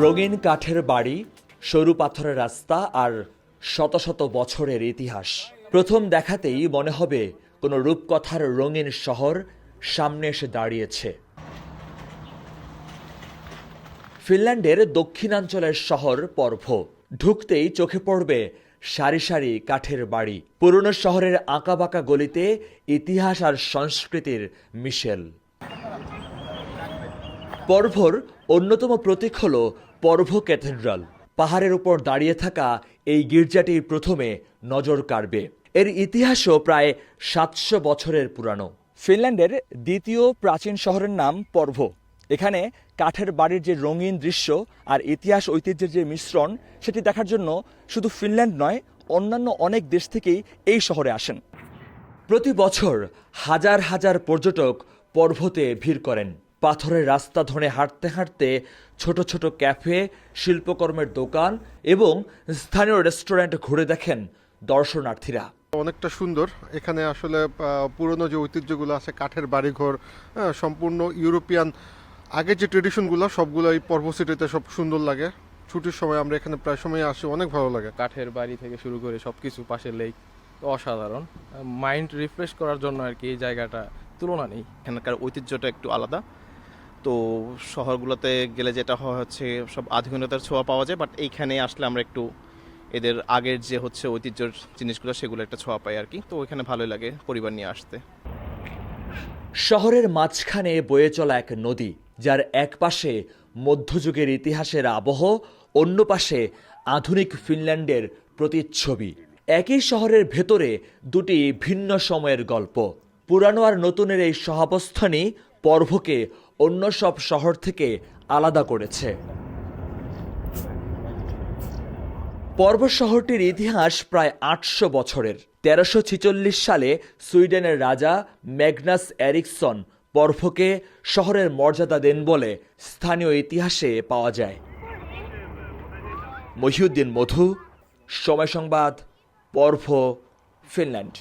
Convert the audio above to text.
রঙিন কাঠের বাড়ি, সরু পাথরের রাস্তা আর শত শত বছরের ইতিহাস। প্রথম দেখাতেই মনে হবে কোনো রূপকথার রঙিন শহর সামনে এসে দাঁড়িয়েছে। ফিনল্যান্ডের দক্ষিণাঞ্চলের শহর পর্ভো। ঢুকতেই চোখে পড়বে সারি সারি কাঠের বাড়ি, পুরনো শহরের আঁকাবাঁকা গলিতে ইতিহাস আর সংস্কৃতির মিশেল। পর্ভোর অন্যতম প্রতীক হল পর্ভো ক্যাথেড্রাল। পাহাড়ের উপর দাঁড়িয়ে থাকা এই গির্জাটি প্রথমে নজর কাড়বে। এর ইতিহাসও প্রায় 700 বছরের পুরানো। ফিনল্যান্ডের দ্বিতীয় প্রাচীন শহরের নাম পর্ভো। এখানে কাঠের বাড়ির যে রঙিন দৃশ্য আর ইতিহাস ঐতিহ্যের যে মিশ্রণ, সেটি দেখার জন্য শুধু ফিনল্যান্ড নয়, অন্যান্য অনেক দেশ থেকেই এই শহরে আসেন। প্রতি বছর হাজার হাজার পর্যটক পর্ভোতে ভিড় করেন। পাথরের রাস্তা ধরে হাঁটতে হাঁটতে ছোট ছোট ক্যাফে, শিল্পকর্মের দোকান এবং স্থানীয় রেস্টুরেন্ট ঘুরে দেখেন দর্শনার্থীরা। অনেকটা সুন্দর। এখানে আসলে পুরনো যে ঐতিহ্যগুলো আছে, কাঠের বাড়িঘর, সম্পূর্ণ ইউরোপিয়ান আগের যে ট্রেডিশনগুলো, সবগুলো এই পর্ভো সিটিতে সব সুন্দর লাগে। ছুটির সময় আমরা এখানে প্রায় সময় আসি, অনেক ভালো লাগে। কাঠের বাড়ি থেকে শুরু করে সবকিছু, পাশে লেক, অসাধারণ। মাইন্ড রিফ্রেশ করার জন্য আর কি এই জায়গাটা তুলনা নেই। এখানকার ঐতিহ্যটা একটু আলাদা। তো শহরগুলোতে গেলে যেটা হয় হচ্ছে সব আধুনিকতার ছোঁয়া পাওয়া যায়, বাট এইখানে আসলে আমরা একটু এদের আগের যে হচ্ছে ঐতিহ্যের জিনিসগুলো, সেগুলো একটা ছোঁয়া পাই আর কি। তো এখানে ভালোই লাগে পরিবার নিয়ে আসতে। শহরের মাঝখানে বয়ে চলা এক নদী, যার এক পাশে মধ্যযুগের ইতিহাসের আবহ, অন্য পাশে আধুনিক ফিনল্যান্ডের প্রতিচ্ছবি। একই শহরের ভেতরে দুটি ভিন্ন সময়ের গল্প। পুরানো আর নতুনের এই সহাবস্থানই পর্ভোকে অন্য সব শহর থেকে আলাদা করেছে। পর্ভো শহরটির ইতিহাস প্রায় 800 বছরের। 1346 সালে সুইডেনের রাজা ম্যাগনাস এরিকসন পর্ভোকে শহরের মর্যাদা দেন বলে স্থানীয় ইতিহাসে পাওয়া যায়। মহিউদ্দিন মধু, সময় সংবাদ, পর্ভো, ফিনল্যান্ড।